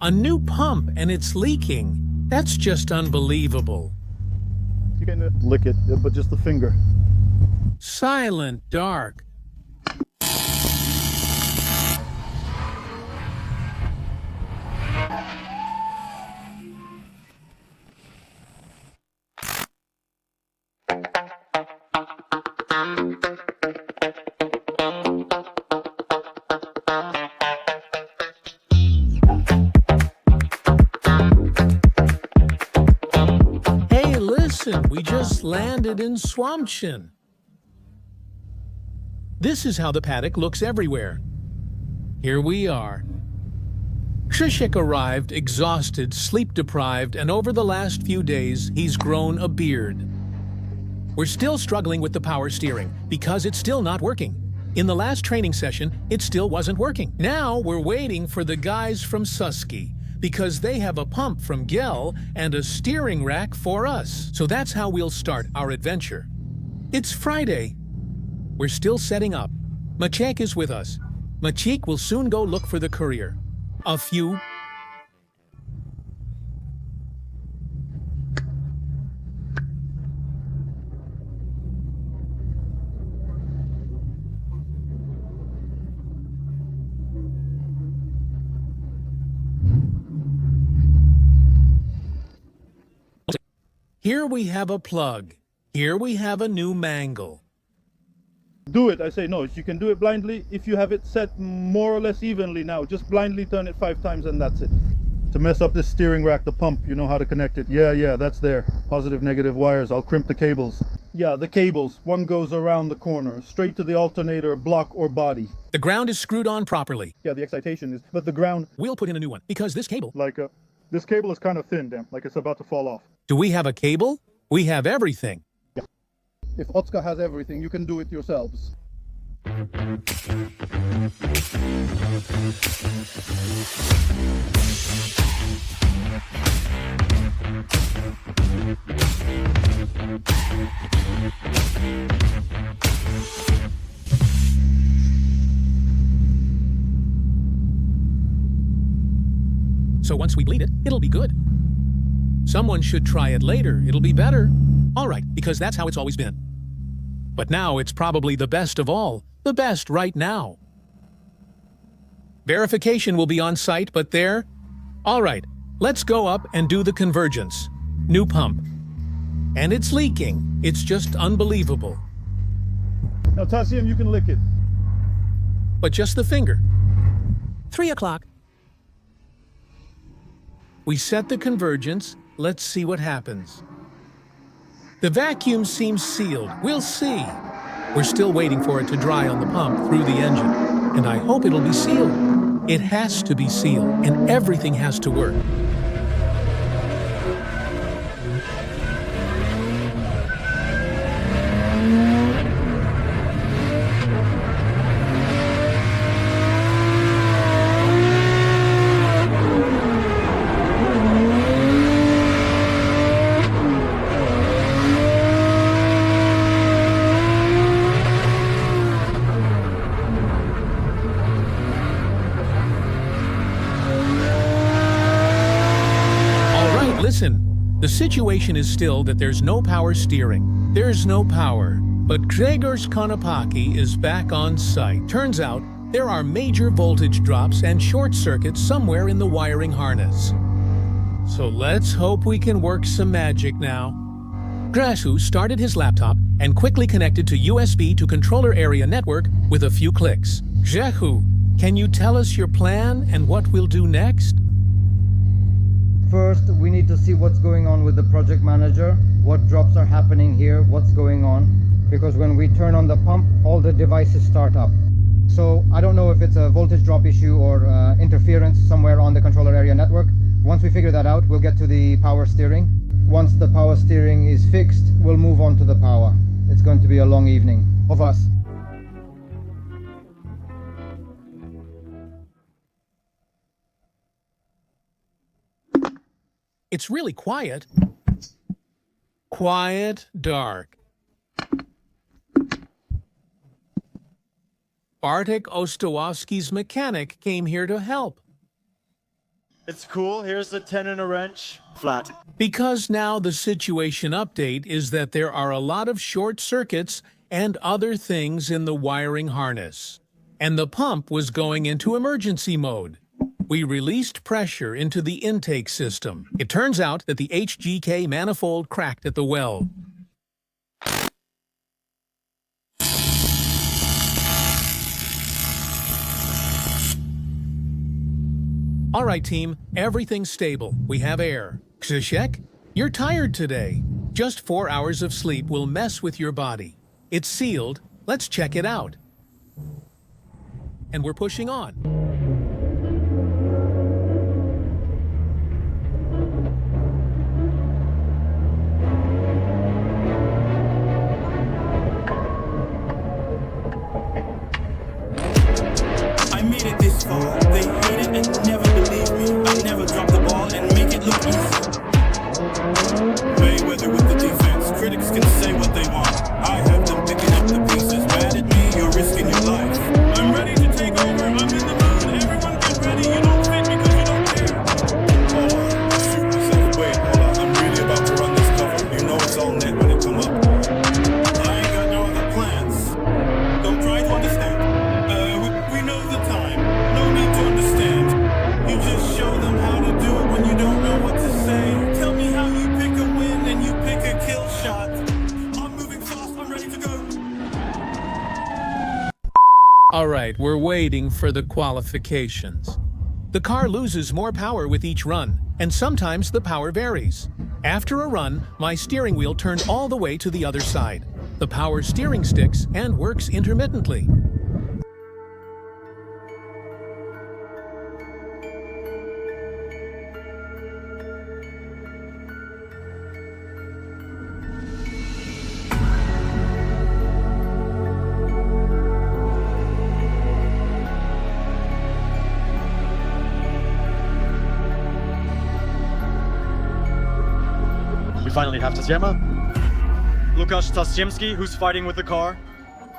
A new pump and it's leaking. That's just unbelievable. You can lick it, but just the finger. Silent dark. Hey, listen, we just landed in Słomczyn. This is how the paddock looks everywhere. Here we are. Krzysiek arrived exhausted, sleep-deprived, and over the last few days, he's grown a beard. We're still struggling with the power steering because it's still not working. In the last training session, it still wasn't working. Now we're waiting for the guys from Suski because they have a pump from Gel and a steering rack for us. So that's how we'll start our adventure. It's Friday. We're still setting up. Maciek is with us. Maciek will soon go look for the courier. A few... Here we have a plug. Here we have a new mangle. Do it. I say no. You can do it blindly. If you have it set more or less evenly now, just blindly turn it 5 times and that's it. To mess up this steering rack, the pump, you know how to connect it. Yeah, that's there. Positive, negative wires. I'll crimp the cables. Yeah, the cables. One goes around the corner, straight to the alternator, block or body. The ground is screwed on properly. Yeah, the excitation is, but the ground... We'll put in a new one because this cable... this cable is kind of thin, damn. Like it's about to fall off. Do we have a cable? We have everything. Yeah. If Otska has everything, you can do it yourselves. So once we bleed it, it'll be good. Someone should try it later. It'll be better. All right, because that's how it's always been. But now it's probably the best of all. The best right now. Verification will be on site, but there... All right, let's go up and do the convergence. New pump. And it's leaking. It's just unbelievable. Now, Tasiem, you can lick it. But just the finger. 3 o'clock. We set the convergence. Let's see what happens. The vacuum seems sealed. We'll see. We're still waiting for it to dry on the pump through the engine. And I hope it'll be sealed. It has to be sealed, and everything has to work. Listen, the situation is still that there's no power steering. There's no power. But Grzegorz Konopaki is back on site. Turns out, there are major voltage drops and short circuits somewhere in the wiring harness. So let's hope we can work some magic now. Grashu started his laptop and quickly connected to USB to controller area network with a few clicks. Grzechu, can you tell us your plan and what we'll do next? First, we need to see what's going on with the project manager, what drops are happening here, what's going on. Because when we turn on the pump, all the devices start up. So I don't know if it's a voltage drop issue or interference somewhere on the controller area network. Once we figure that out, we'll get to the power steering. Once the power steering is fixed, we'll move on to the power. It's going to be a long evening of us. It's really quiet. Quiet, dark. Bartek Ostowowski's mechanic came here to help. It's cool. Here's the 10 and a wrench. Flat. Because now the situation update is that there are a lot of short circuits and other things in the wiring harness. And the pump was going into emergency mode. We released pressure into the intake system. It turns out that the HGK manifold cracked at the well. All right, team, everything's stable. We have air. Krzysiek, you're tired today. Just 4 hours of sleep will mess with your body. It's sealed. Let's check it out. And we're pushing on. I made it this far. They hate it and never believe me. I never drop the ball and make it look easy. Mayweather with the defense. Critics can say what they want. I have them picking up the pieces. Mad at me, you're risking your life. I'm ready to take over. I'm in the mood. Everyone get ready. You don't fit because you don't care. Hold on, I shoot myself. Wait, hold on. I'm really about to run this cover. You know it's all net when it come up. I ain't got no other plans. Don't try to understand. We know the time. No need to understand. You just show them how to do it when you don't know what to say. Tell me how you pick a win and you pick a kill shot. I'm moving fast. I'm ready to go. All right, we're waiting for the qualifications. The car loses more power with each run, and sometimes the power varies. After a run, my steering wheel turned all the way to the other side. The power steering sticks and works intermittently. We finally have Tasiema. Lukasz Tasiemski, who's fighting with the car.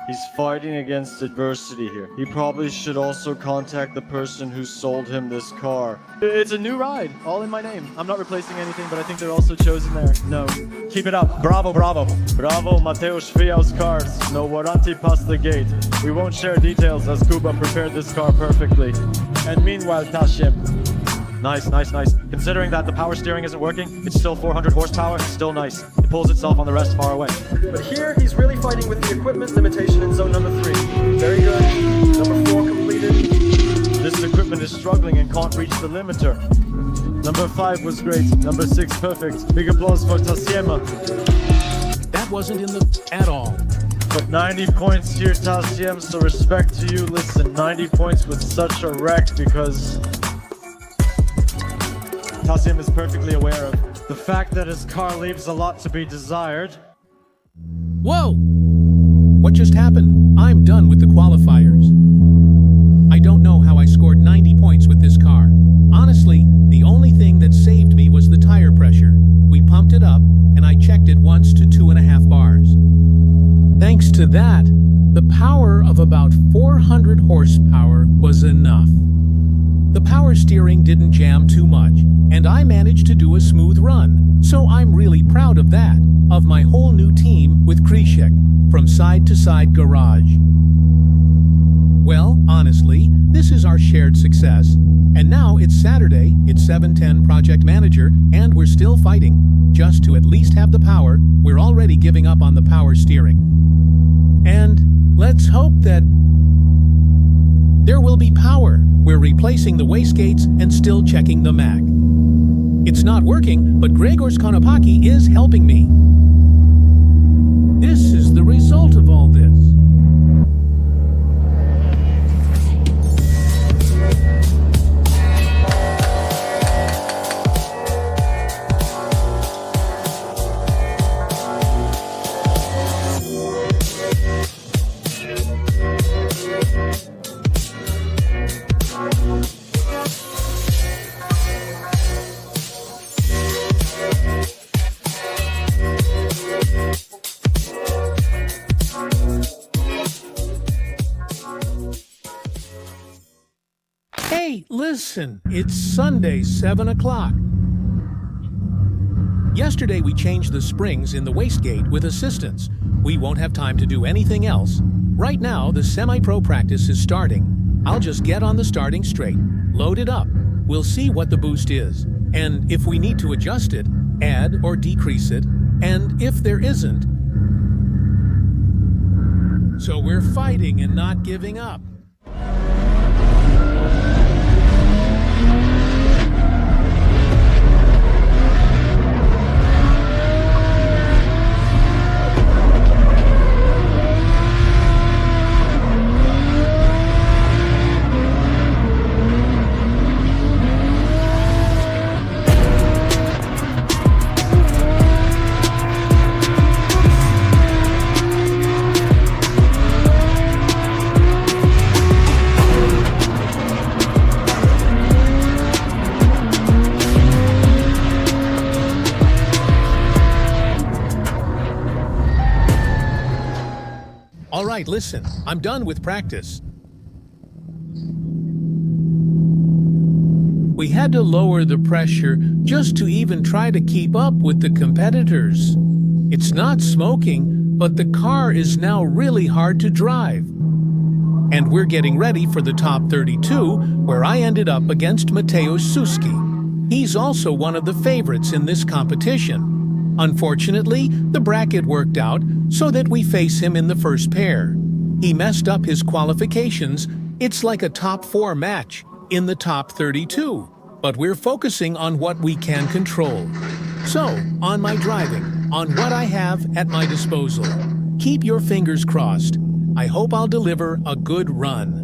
He's fighting against adversity here. He probably should also contact the person who sold him this car. It's a new ride, all in my name. I'm not replacing anything, but I think they're also chosen there. No. Keep it up. Bravo, bravo. Bravo, Mateusz Fial's cars. No warranty past the gate. We won't share details as Kuba prepared this car perfectly. And meanwhile, Tasiem. Nice, nice, nice. Considering that the power steering isn't working, it's still 400 horsepower, still nice. It pulls itself on the rest far away. But here, he's really fighting with the equipment limitation in zone number 3. Very good. Number 4 completed. This equipment is struggling and can't reach the limiter. Number 5 was great. Number 6 perfect. Big applause for Tasiema. That wasn't in the at all. But 90 points here, Tasiem, so respect to you. Listen, 90 points with such a wreck because Tasiem is perfectly aware of the fact that his car leaves a lot to be desired. Whoa! What just happened? I'm done with the qualifiers. I don't know how I scored 90 points with this car. Honestly, the only thing that saved me was the tire pressure. We pumped it up, and I checked it once to 2.5 bars. Thanks to that, the power of about 400 horsepower was enough. The power steering didn't jam too much, and I managed to do a smooth run, so I'm really proud of that, of my whole new team with Krzysiek, from side to side garage. Well, honestly, this is our shared success, and now it's Saturday, it's 7:10 Project Manager, and we're still fighting. Just to at least have the power, we're already giving up on the power steering. And let's hope that there will be power. We're replacing the wastegates and still checking the Mac. It's not working, but Gregor's Konopaki is helping me. This is the result of all this. Listen, it's Sunday, 7 o'clock. Yesterday we changed the springs in the wastegate with assistance. We won't have time to do anything else. Right now, the semi-pro practice is starting. I'll just get on the starting straight, load it up. We'll see what the boost is. And if we need to adjust it, add or decrease it. And if there isn't, so we're fighting and not giving up. All right, listen, I'm done with practice. We had to lower the pressure just to even try to keep up with the competitors. It's not smoking, but the car is now really hard to drive. And we're getting ready for the top 32, where I ended up against Mateusz Suski. He's also one of the favorites in this competition. Unfortunately, the bracket worked out so that we face him in the first pair. He messed up his qualifications. It's like a top 4 match in the top 32, but we're focusing on what we can control. So, on my driving, on what I have at my disposal. Keep your fingers crossed. I hope I'll deliver a good run.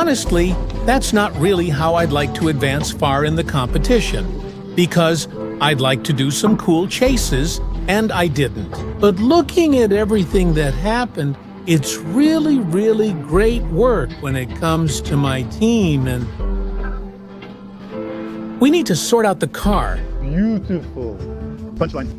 Honestly, that's not really how I'd like to advance far in the competition, because I'd like to do some cool chases, and I didn't. But looking at everything that happened, it's really, really great work when it comes to my team, and we need to sort out the car. Beautiful. Punchline.